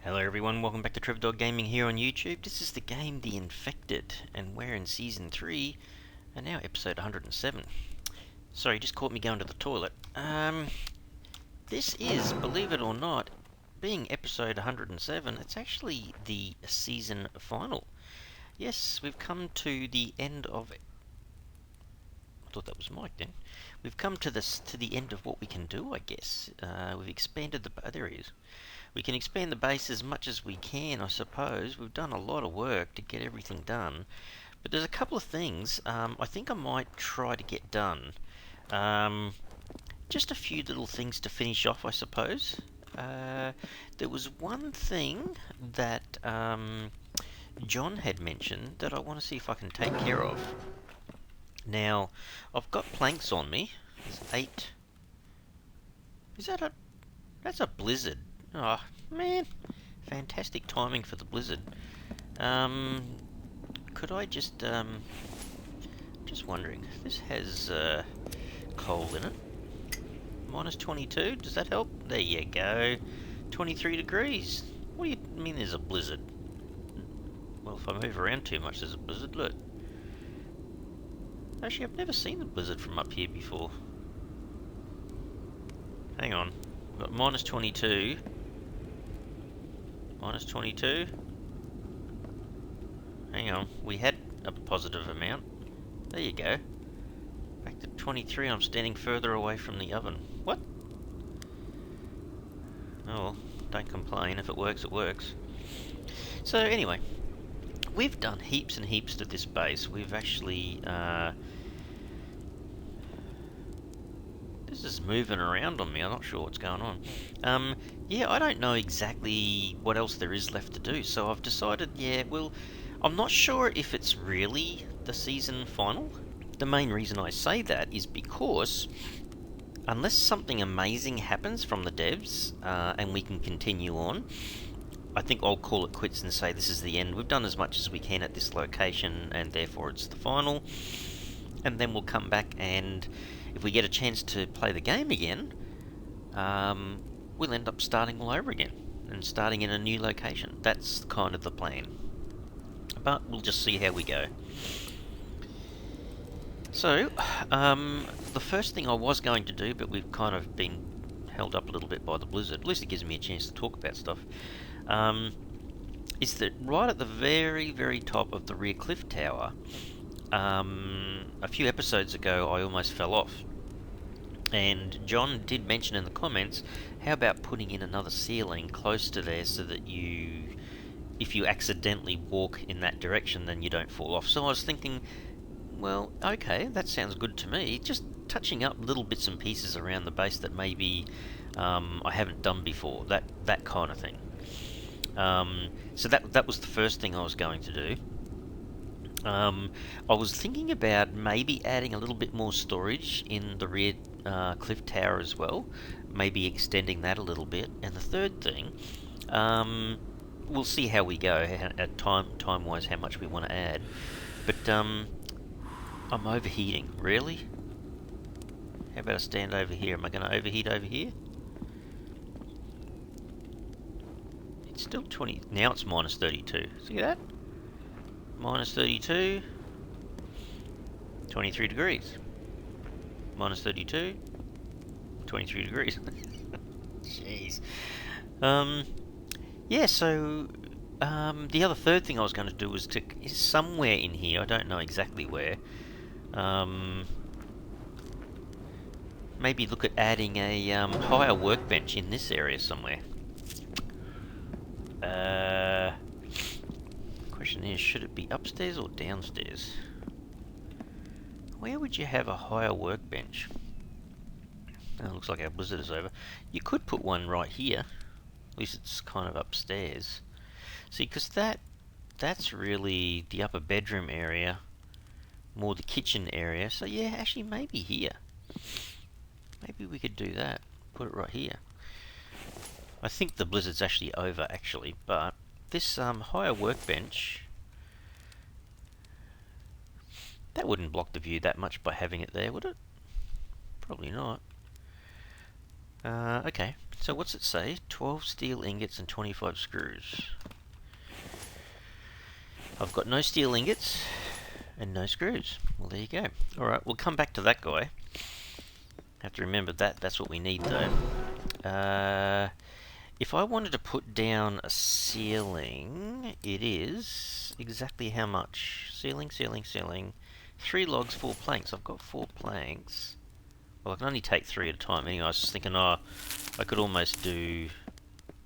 Hello everyone, welcome back to Trev Dog Gaming here on YouTube. This is the game The Infected, and we're in Season 3, and now Episode 107. Sorry, just caught me going to the toilet. This is, believe it or not, being Episode 107, it's actually the season final. Yes, we've come to the end of... I thought that was Mike then. We've come to the end of what we can do, I guess. We've expanded the... Oh, there he is. We can expand the base as much as we can, I suppose. We've done a lot of work to get everything done. But there's a couple of things I think I might try to get done. Just a few little things to finish off, I suppose. There was one thing that John had mentioned that I want to see if I can take care of. Now, I've got planks on me. There's 8. Is that a... That's a blizzard. Oh, man. Fantastic timing for the blizzard. Could I just wondering. This has coal in it. Minus 22. Does that help? There you go. 23 degrees. What do you mean there's a blizzard? Well, if I move around too much, there's a blizzard. Look. Actually, I've never seen the blizzard from up here before. Hang on. We've got minus 22. Minus 22. Hang on. We had a positive amount. There you go. Back to 23. I'm standing further away from the oven. What? Oh, well, don't complain. If it works, it works. So, anyway. We've done heaps and heaps to this base. We've actually... This is moving around on me. I'm not sure what's going on. Yeah, I don't know exactly what else there is left to do. So I've decided, yeah, well, I'm not sure if it's really the season final. The main reason I say that is because unless something amazing happens from the devs and we can continue on, I think I'll call it quits and say this is the end. We've done as much as we can at this location and therefore it's the final. And then we'll come back and if we get a chance to play the game again, we'll end up starting all over again and starting in a new location. That's kind of the plan. But we'll just see how we go. So, the first thing I was going to do, but we've kind of been held up a little bit by the blizzard, at least it gives me a chance to talk about stuff, is that right at the very, very top of the rear cliff tower, a few episodes ago I almost fell off. And John did mention in the comments, how about putting in another ceiling close to there so that if you accidentally walk in that direction, then you don't fall off. So I was thinking, well, okay, that sounds good to me. Just touching up little bits and pieces around the base that maybe I haven't done before, that kind of thing. So that was the first thing I was going to do. I was thinking about maybe adding a little bit more storage in the rear cliff tower as well, maybe extending that a little bit. And the third thing, we'll see how we go at time-wise, how much we want to add. But I'm overheating. Really? How about I stand over here? Am I going to overheat over here? It's still 20. Now it's minus 32. See that? Minus 32. 23 degrees. Minus 32. 23 degrees. Jeez. Yeah, so the other third thing I was going to do was is somewhere in here, I don't know exactly where, maybe look at adding a higher workbench in this area somewhere. Question is, should it be upstairs or downstairs? Where would you have a higher workbench? Oh, looks like our blizzard is over. You could put one right here. At least it's kind of upstairs. See, because that's really the upper bedroom area, more the kitchen area. So yeah, actually maybe here. Maybe we could do that. Put it right here. I think the blizzard's actually over, actually, but this higher workbench, that wouldn't block the view that much by having it there, would it? Probably not. Okay, So what's it say? 12 steel ingots and 25 screws. I've got no steel ingots and no screws. Well, there you go. Alright, we'll come back to that guy. Have to remember that. That's what we need, though. If I wanted to put down a ceiling, it is exactly how much? Ceiling, ceiling, ceiling. 3 logs, 4 planks. I've got 4 planks. Well, I can only take 3 at a time. Anyway, I was just thinking, I could almost do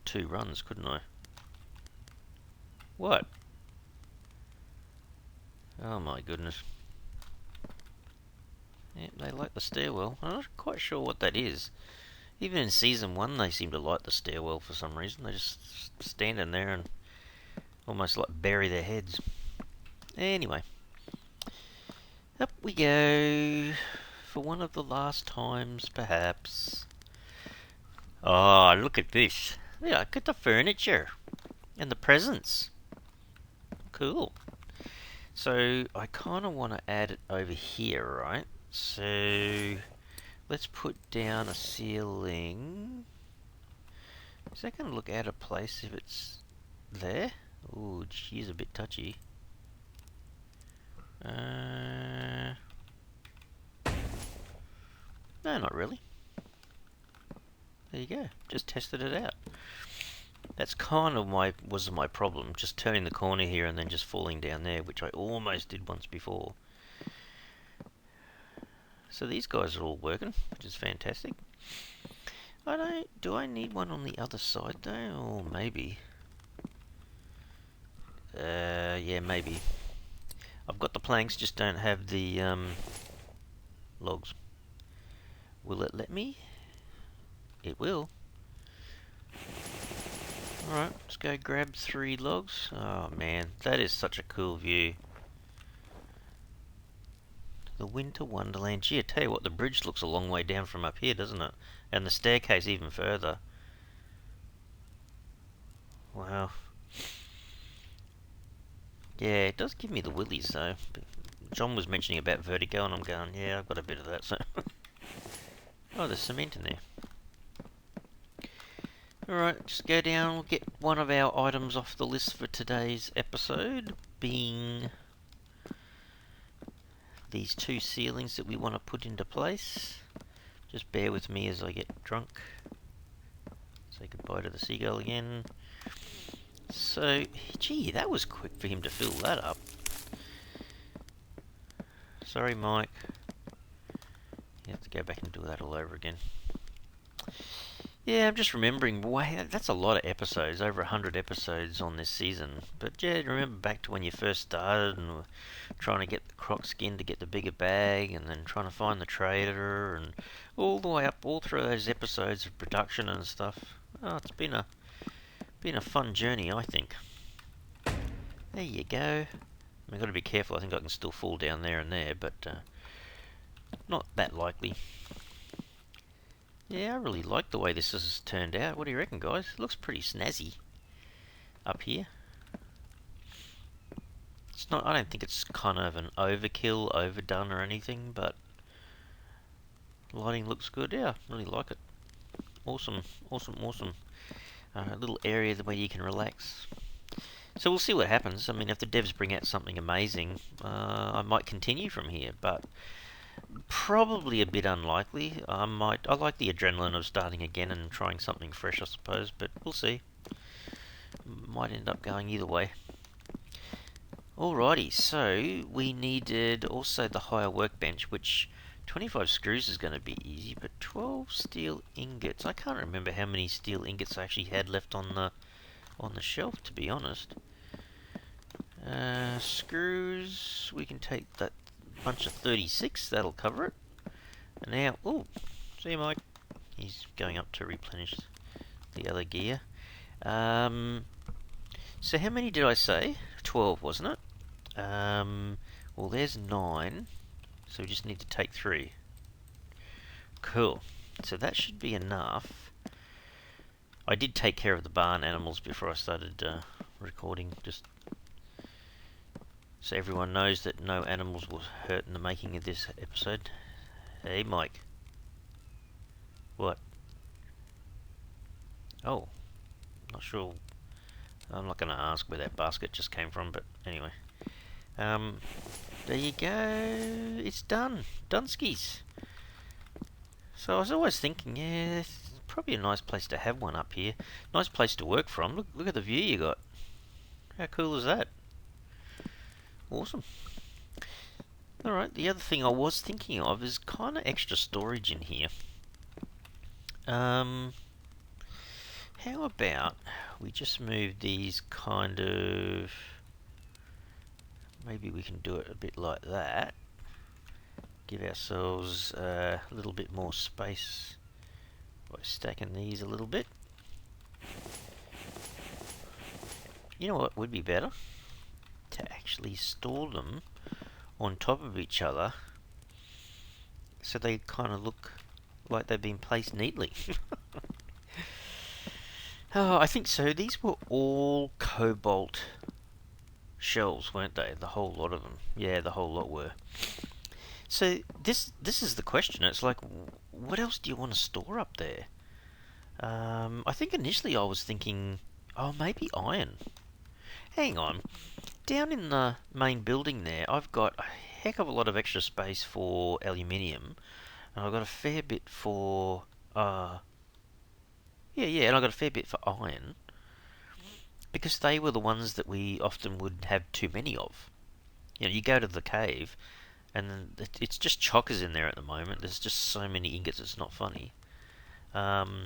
2 runs, couldn't I? What? Oh my goodness. Yep, they like the stairwell. I'm not quite sure what that is. Even in Season 1 they seem to like the stairwell for some reason. They just stand in there and almost like bury their heads. Anyway. Up we go. For one of the last times, perhaps. Oh, look at this. Yeah, look at the furniture. And the presents. Cool. So, I kind of want to add it over here, right? So, let's put down a ceiling. Is that going to look out of place if it's there? Ooh, she's a bit touchy. No, not really. There you go. Just tested it out. That's kind of was my problem. Just turning the corner here and then just falling down there, which I almost did once before. So these guys are all working, which is fantastic. Do I need one on the other side though? Or maybe. Yeah, maybe. I've got the planks, just don't have the logs. Will it let me? It will. Alright, let's go grab 3 logs. Oh man, that is such a cool view. The Winter Wonderland. Gee, I tell you what, the bridge looks a long way down from up here, doesn't it? And the staircase even further. Wow. Yeah, it does give me the willies though. John was mentioning about vertigo and I'm going, yeah, I've got a bit of that, so... Oh, there's cement in there. Alright, just go down, we'll get one of our items off the list for today's episode, being these 2 ceilings that we want to put into place. Just bear with me as I get drunk. Say goodbye to the seagull again. So, gee, that was quick for him to fill that up. Sorry, Mike. You have to go back and do that all over again. Yeah, I'm just remembering, wow, that's a lot of episodes, over 100 episodes on this season. But yeah, remember back to when you first started and were trying to get the croc skin to get the bigger bag, and then trying to find the trader, and all the way up, all through those episodes of production and stuff. Oh, it's been a fun journey, I think. There you go. I've got to be careful, I think I can still fall down there and there, but not that likely. Yeah, I really like the way this has turned out. What do you reckon, guys? It looks pretty snazzy up here. It's not. I don't think it's kind of an overkill, overdone or anything, but lighting looks good. Yeah, really like it. Awesome, awesome, awesome. A little area where you can relax. So we'll see what happens. I mean, if the devs bring out something amazing, I might continue from here, but probably a bit unlikely. I like the adrenaline of starting again and trying something fresh, I suppose, but we'll see. Might end up going either way. Alrighty, so we needed also the higher workbench, which 25 screws is going to be easy, but 12 steel ingots. I can't remember how many steel ingots I actually had left on the shelf, to be honest. Screws, we can take that bunch of 36, that'll cover it. And now, oh, see you, Mike. He's going up to replenish the other gear. So how many did I say? 12, wasn't it? Well, there's 9, so we just need to take 3. Cool. So that should be enough. I did take care of the barn animals before I started recording, just so everyone knows that no animals were hurt in the making of this episode. Hey, Mike. What? Oh, not sure. I'm not going to ask where that basket just came from, but anyway. Um, there you go. It's done. Dunskies. So I was always thinking, yeah, it's probably a nice place to have one up here. Nice place to work from. Look at the view you got. How cool is that? Awesome. Alright, the other thing I was thinking of is kind of extra storage in here. How about we just move these kind of... Maybe we can do it a bit like that. Give ourselves a little bit more space by stacking these a little bit. You know what would be better? To actually store them on top of each other so they kind of look like they've been placed neatly. Oh, I think so. These were all cobalt shells, weren't they? The whole lot of them. Yeah, the whole lot were. So this is the question. It's like, what else do you want to store up there? I think initially I was thinking, oh, maybe iron. Hang on. Down in the main building there, I've got a heck of a lot of extra space for aluminium, and I've got a fair bit for, yeah, and I've got a fair bit for iron, because they were the ones that we often would have too many of. You know, you go to the cave, and it's just chockers in there at the moment. There's just so many ingots, it's not funny. But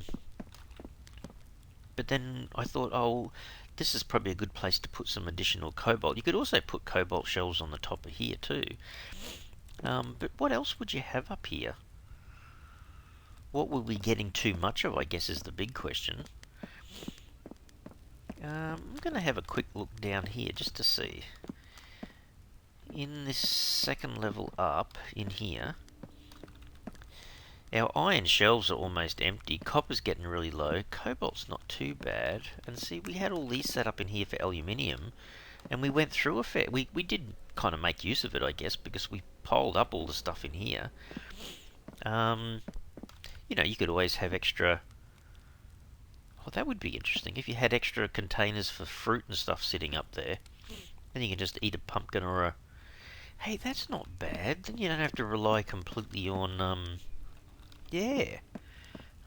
then I thought, oh, this is probably a good place to put some additional cobalt. You could also put cobalt shells on the top of here too. But what else would you have up here? What were we getting too much of, I guess, is the big question. I'm going to have a quick look down here just to see. In this second level up, in here, our iron shelves are almost empty. Copper's getting really low. Cobalt's not too bad. And see, we had all these set up in here for aluminium, and we went through a fair... We did kind of make use of it, I guess, because we piled up all the stuff in here. You know, you could always have extra... Oh, that would be interesting. If you had extra containers for fruit and stuff sitting up there, then you can just eat a pumpkin or a... Hey, that's not bad. Then you don't have to rely completely on... Yeah.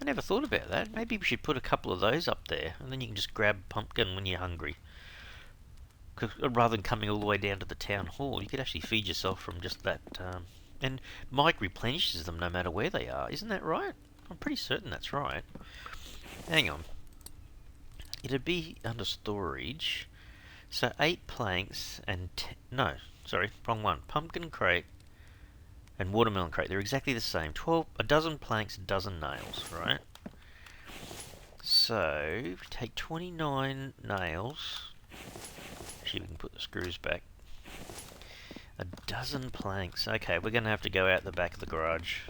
I never thought about that. Maybe we should put a couple of those up there, and then you can just grab pumpkin when you're hungry. Rather than coming all the way down to the town hall, you could actually feed yourself from just that. And Mike replenishes them no matter where they are. Isn't that right? I'm pretty certain that's right. Hang on. It'd be under storage. So 8 planks and... No, sorry, wrong one. Pumpkin crate and watermelon crate. They're exactly the same. A dozen planks, a dozen nails, right? So, if we take 29 nails... Actually, we can put the screws back. A dozen planks. Okay, we're going to have to go out the back of the garage.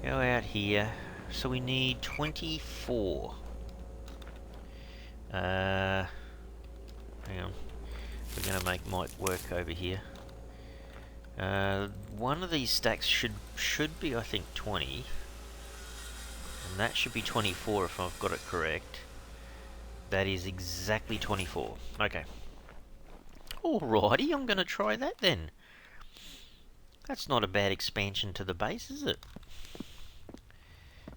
Go out here. So we need 24. Hang on. We're going to make Mike work over here. One of these stacks should be, I think, 20. And that should be 24 if I've got it correct. That is exactly 24. Okay. Alrighty, I'm going to try that then. That's not a bad expansion to the base, is it?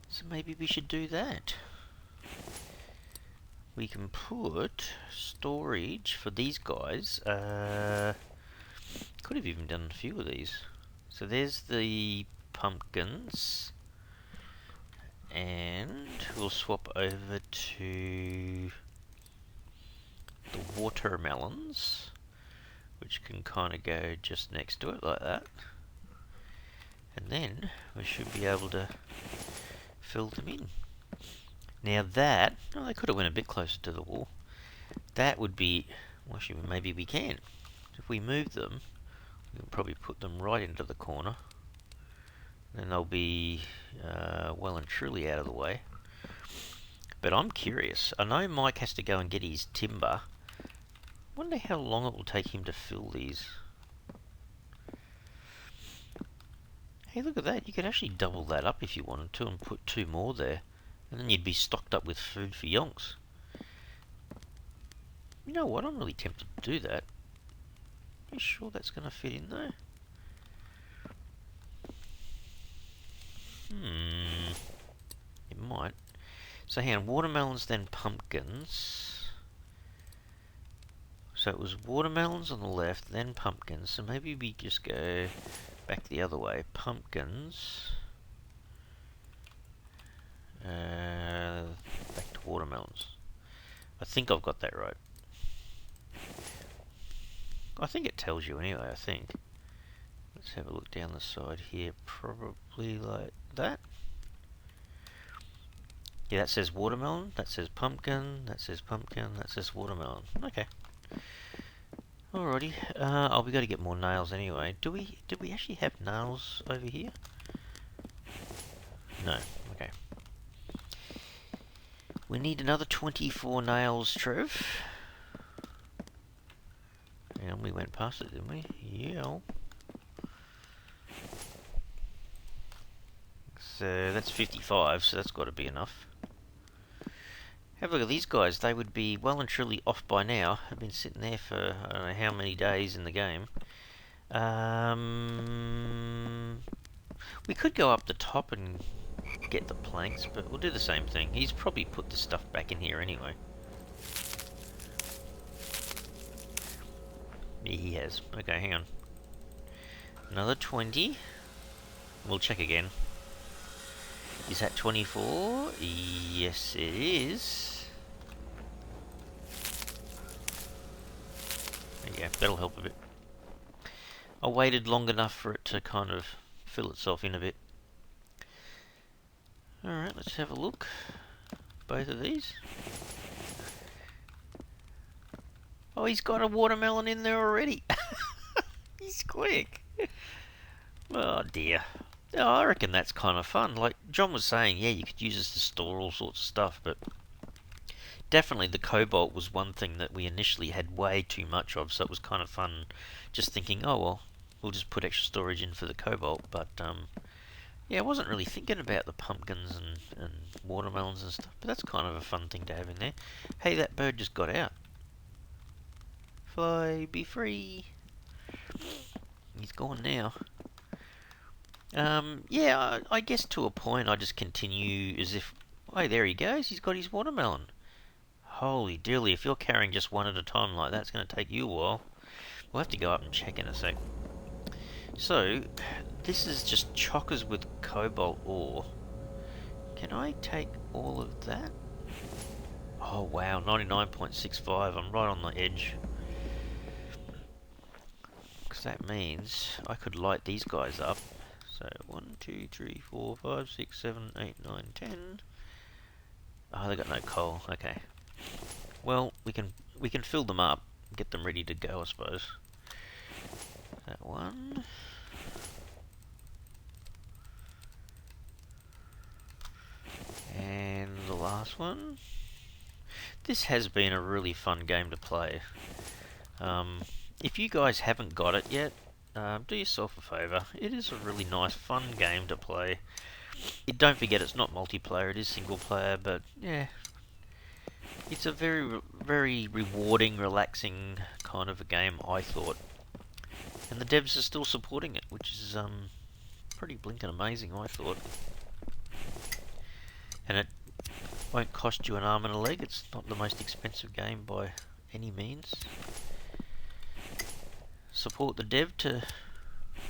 So maybe we should do that. We can put storage for these guys. Could have even done a few of these. So there's the pumpkins. And we'll swap over to the watermelons, which can kind of go just next to it like that. And then we should be able to fill them in. Now that, oh, they could have went a bit closer to the wall. That would be, well, actually, maybe we can. If we move them, we can probably put them right into the corner. Then they'll be well and truly out of the way. But I'm curious. I know Mike has to go and get his timber. I wonder how long it will take him to fill these. Hey, look at that. You could actually double that up if you wanted to and put 2 more there. And then you'd be stocked up with food for yonks. You know what? I'm really tempted to do that. Are you sure that's going to fit in there? It might. So hang on, watermelons, then pumpkins. So it was watermelons on the left, then pumpkins. So maybe we just go back the other way. Pumpkins. Back to watermelons. I think I've got that right. I think it tells you anyway, I think. Let's have a look down the side here. Probably like that. Yeah, that says watermelon, that says pumpkin, that says pumpkin, that says watermelon. Okay. Alrighty. We got to get more nails anyway. Did we actually have nails over here? No. Okay. We need another 24 nails, Trev. And we went past it, didn't we? Yeah. So that's 55, so that's got to be enough. Have a look at these guys. They would be well and truly off by now. Have been sitting there for I don't know how many days in the game. We could go up the top and get the planks, but we'll do the same thing. He's probably put the stuff back in here anyway. Yeah, he has. Okay, hang on. Another 20. We'll check again. Is that 24? Yes, it is. Yeah, that'll help a bit. I waited long enough for it to kind of fill itself in a bit. Alright, let's have a look. Both of these. Oh, he's got a watermelon in there already. He's quick. Oh dear. Yeah, I reckon that's kind of fun. Like John was saying, yeah, you could use this to store all sorts of stuff, but definitely the cobalt was one thing that we initially had way too much of, so it was kind of fun just thinking, oh well, we'll just put extra storage in for the cobalt, but yeah, I wasn't really thinking about the pumpkins and watermelons and stuff, but that's kind of a fun thing to have in there. Hey, that bird just got out. Fly, be free. He's gone now. Yeah, I guess to a point I just continue as if, oh, there he goes, he's got his watermelon. Holy dilly, if you're carrying just one at a time like that, it's going to take you a while. We'll have to go up and check in a sec. So, this is just chockers with cobalt ore. Can I take all of that? Oh wow, 99.65, I'm right on the edge. Because that means I could light these guys up. So 1, 2, 3, 4, 5, 6, 7, 8, 9, 10. Oh, they got no coal. Okay. Well, we can fill them up, get them ready to go, I suppose. That one. And the last one. This has been a really fun game to play. If you guys haven't got it yet, do yourself a favour. It is a really nice, fun game to play. Don't forget, it's not multiplayer, it is single player, but yeah. It's a very, very rewarding, relaxing kind of a game, I thought. And the devs are still supporting it, which is pretty blinking amazing, I thought. And it won't cost you an arm and a leg. It's not the most expensive game by any means. Support the dev to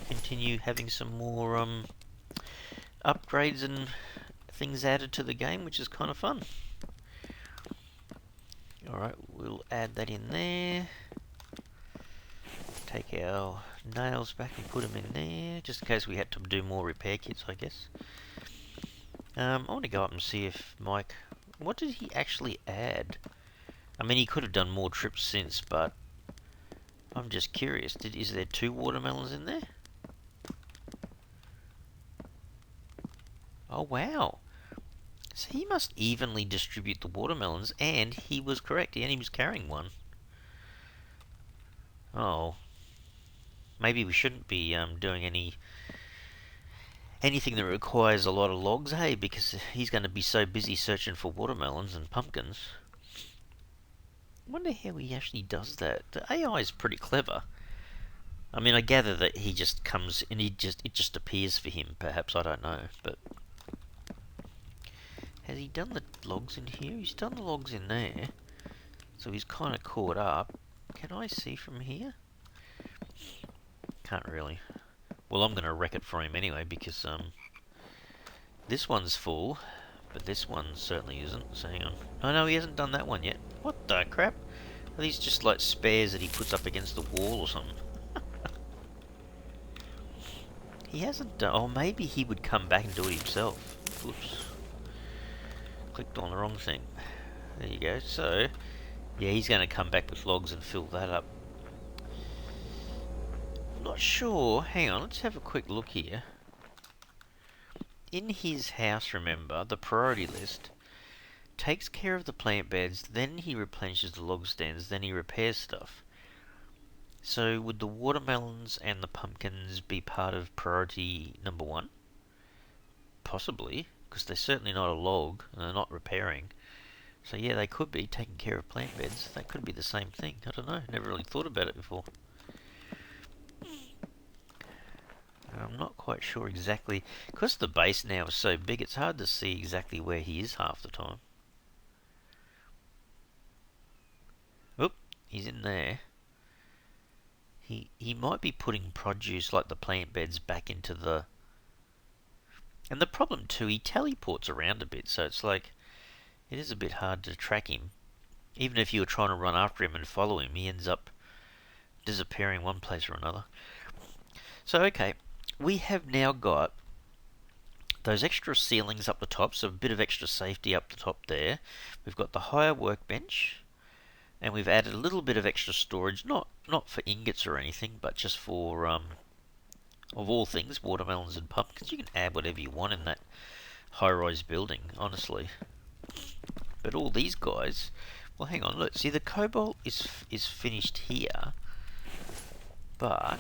continue having some more upgrades and things added to the game, which is kind of fun. Alright, we'll add that in there. Take our nails back and put them in there, just in case we had to do more repair kits, I guess. I want to go up and see if Mike... What did he actually add? I mean, he could have done more trips since, but I'm just curious. Is there 2 watermelons in there? Oh, wow. So he must evenly distribute the watermelons, and he was correct, and he was carrying one. Oh. Maybe we shouldn't be doing any anything that requires a lot of logs, hey, because he's going to be so busy searching for watermelons and pumpkins. I wonder how he actually does that. The AI is pretty clever. I mean, I gather that he just comes and it just appears for him. Perhaps, I don't know, but has he done the logs in here? He's done the logs in there, so he's kind of caught up. Can I see from here? Can't really. Well, I'm going to wreck it for him anyway because this one's full, but this one certainly isn't. So hang on. Oh no, he hasn't done that one yet. What the crap? Are these just like spares that he puts up against the wall or something? He hasn't done... Oh, maybe he would come back and do it himself. Oops. Clicked on the wrong thing. There you go. So, yeah, he's going to come back with logs and fill that up. I'm not sure. Hang on, let's have a quick look here. In his house, remember, the priority list takes care of the plant beds, then he replenishes the log stands, then he repairs stuff. So would the watermelons and the pumpkins be part of priority number 1? Possibly, because they're certainly not a log, and they're not repairing. So yeah, they could be taking care of plant beds. That could be the same thing. I don't know. Never really thought about it before. I'm not quite sure exactly. Because the base now is so big, it's hard to see exactly where he is half the time. Oop, he's in there. He might be putting produce like the plant beds back into the... And the problem too, he teleports around a bit, so it's like... It is a bit hard to track him. Even if you were trying to run after him and follow him, he ends up disappearing one place or another. So okay, we have now got those extra ceilings up the top, so a bit of extra safety up the top there. We've got the higher workbench, and we've added a little bit of extra storage, not for ingots or anything, but just for, of all things, watermelons and pumpkins. You can add whatever you want in that high-rise building, honestly. But all these guys, well, hang on, look, see the cobalt is finished here, but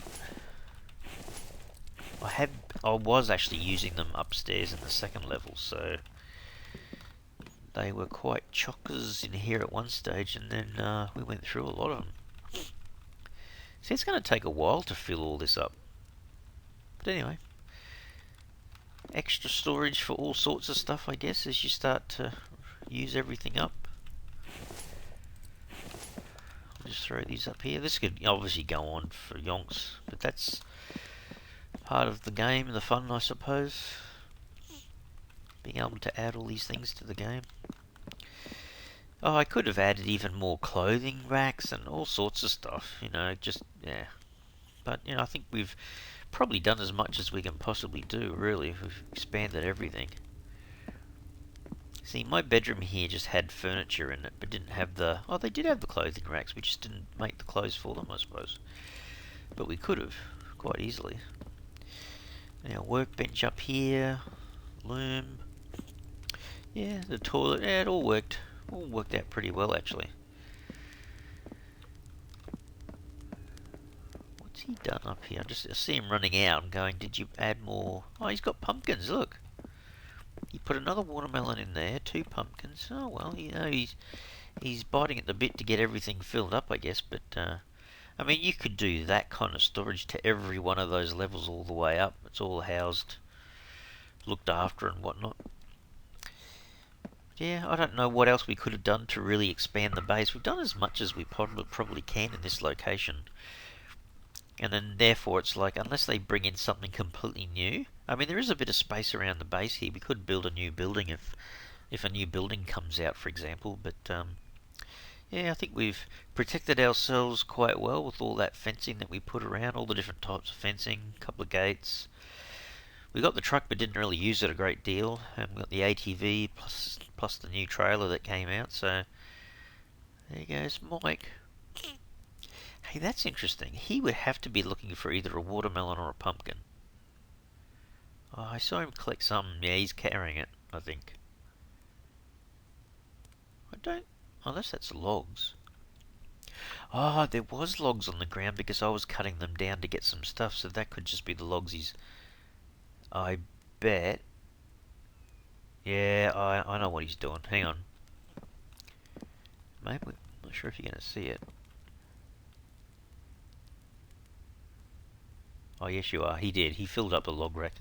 I was actually using them upstairs in the second level, so they were quite chockers in here at one stage, and then we went through a lot of them. See, it's going to take a while to fill all this up. But anyway, extra storage for all sorts of stuff, I guess, as you start to use everything up. I'll just throw these up here. This could obviously go on for yonks, but that's part of the game, the fun, I suppose. Being able to add all these things to the game. Oh, I could have added even more clothing racks and all sorts of stuff, you know, just, yeah. But, you know, I think we've probably done as much as we can possibly do, really. We've expanded everything. See, my bedroom here just had furniture in it, but didn't have the... Oh, they did have the clothing racks. We just didn't make the clothes for them, I suppose. But we could have, quite easily. Now, workbench up here. Loom. Yeah, the toilet. Yeah, it all worked. All worked out pretty well, actually. What's he done up here? I see him running out and going, did you add more? Oh, he's got pumpkins, look. He put another watermelon in there, 2 pumpkins. Oh, well, you know, he's biting at the bit to get everything filled up, I guess. But, I mean, you could do that kind of storage to every one of those levels all the way up. It's all housed, looked after and whatnot. Yeah, I don't know what else we could have done to really expand the base. We've done as much as we probably can in this location. And then, therefore, it's like, unless they bring in something completely new... I mean, there is a bit of space around the base here. We could build a new building if a new building comes out, for example. But, yeah, I think we've protected ourselves quite well with all that fencing that we put around, all the different types of fencing, a couple of gates. We got the truck but didn't really use it a great deal. And we got the ATV plus the new trailer that came out, so... There goes Mike. Hey, that's interesting. He would have to be looking for either a watermelon or a pumpkin. Oh, I saw him collect some. Yeah, he's carrying it, I think. I don't... Unless that's logs. Oh, there was logs on the ground because I was cutting them down to get some stuff, so that could just be the logs he's... I bet. Yeah, I know what he's doing. Hang on. Maybe, I'm not sure if you're going to see it. Oh, yes, you are. He did. He filled up the log rack.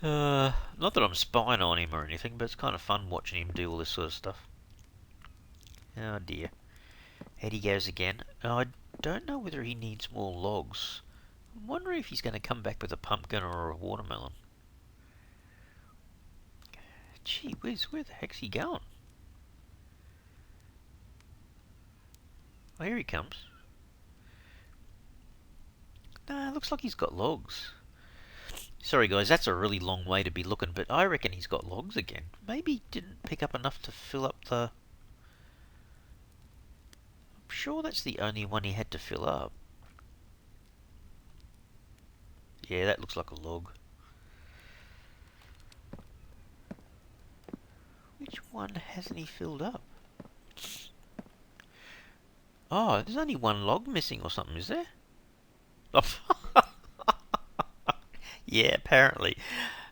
Not that I'm spying on him or anything, but it's kind of fun watching him do all this sort of stuff. Oh, dear. Out he goes again. I don't know whether he needs more logs. I'm wondering if he's going to come back with a pumpkin or a watermelon. Gee whiz, where the heck's he going? Oh, here he comes. Nah, looks like he's got logs. Sorry guys, that's a really long way to be looking, but I reckon he's got logs again. Maybe he didn't pick up enough to fill up the... I'm sure that's the only one he had to fill up. Yeah, that looks like a log. Which one hasn't he filled up? Oh, there's only one log missing or something, is there? Oh, yeah, apparently.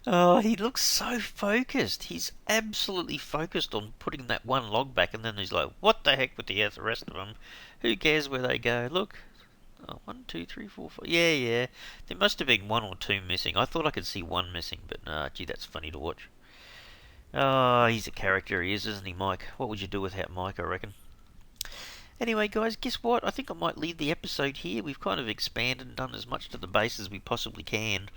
Oh, he looks so focused. He's absolutely focused on putting that one log back, and then he's like, what the heck with the rest of them? Who cares where they go? Look. Oh, 1, 2, 3, 4, 5. Yeah, yeah. There must have been one or two missing. I thought I could see one missing, but gee, that's funny to watch. Oh, he's a character, he is, isn't he, Mike? What would you do without Mike, I reckon? Anyway, guys, guess what? I think I might leave the episode here. We've kind of expanded and done as much to the base as we possibly can.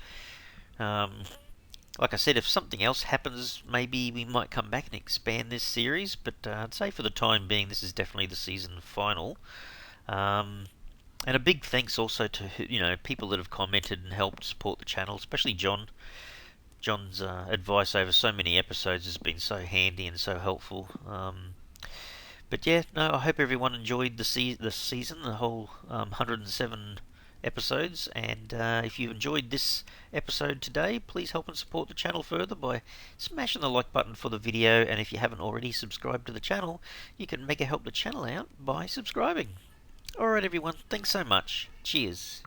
Like I said, if something else happens, maybe we might come back and expand this series. But I'd say for the time being, this is definitely the season final. And a big thanks also to people that have commented and helped support the channel, especially John. John's advice over so many episodes has been so handy and so helpful. But yeah, no, I hope everyone enjoyed the season, the whole 107 episodes. And if you've enjoyed this episode today, please help and support the channel further by smashing the like button for the video. And if you haven't already subscribed to the channel, you can mega help the channel out by subscribing. Alright everyone, thanks so much. Cheers.